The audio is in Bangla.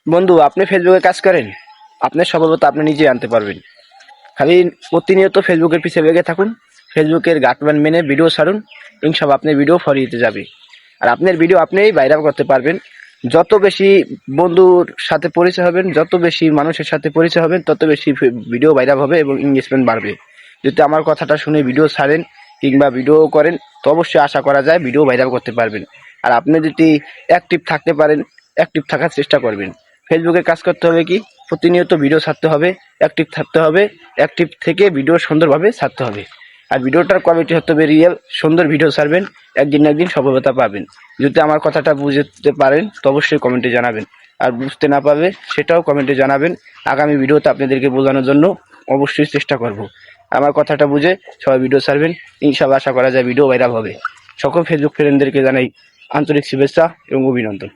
বন্ধু, আপনি ফেসবুকে কাজ করেন, আপনার সফলতা আপনি নিজেই আনতে পারবেন। খালি প্রতিনিয়ত ফেসবুকের পিছে লেগে থাকুন, ফেসবুকের গাইডলাইন মেনে ভিডিও ছাড়ুন, ইনশাল্লাহ আপনার ভিডিও ফরিয়ে যাবে। আর আপনার ভিডিও আপনিই ভাইরাল করতে পারবেন। যত বেশি বন্ধুর সাথে পরিচয় হবেন, যত বেশি মানুষের সাথে পরিচয় হবেন, তত বেশি ভিডিও ভাইরাল হবে এবং এঙ্গেজমেন্ট বাড়বে। যদি আমার কথাটা শুনে ভিডিও ছাড়েন কিংবা ভিডিও করেন, তো অবশ্যই আশা করা যায় ভিডিও ভাইরাল করতে পারবেন। আর আপনি যদি অ্যাক্টিভ থাকতে পারেন, অ্যাক্টিভ থাকার চেষ্টা করবেন। ফেসবুকে কাজ করতে হবে কি, প্রতিনিয়ত ভিডিও ছাড়তে হবে, অ্যাক্টিভ থাকতে হবে, অ্যাক্টিভ থেকে ভিডিও সুন্দরভাবে ছাড়তে হবে। আর ভিডিওটার কোয়ালিটি হতে হবে রিয়েল, সুন্দর ভিডিও ছাড়বেন, একদিন না একদিন সফলতা পাবেন। যদি আমার কথাটা বুঝতে পারেন তো অবশ্যই কমেন্টে জানাবেন, আর বুঝতে না পারবে সেটাও কমেন্টে জানাবেন। আগামী ভিডিওতে আপনাদেরকে বোঝানোর জন্য অবশ্যই চেষ্টা করব। আমার কথাটা বুঝে সবাই ভিডিও ছাড়বেন, ইনশাআল্লাহ আশা করা যায় ভিডিও ভাইরাল হবে। সকল ফেসবুক ফ্রেন্ডদেরকে জানাই আন্তরিক শুভেচ্ছা এবং অভিনন্দন।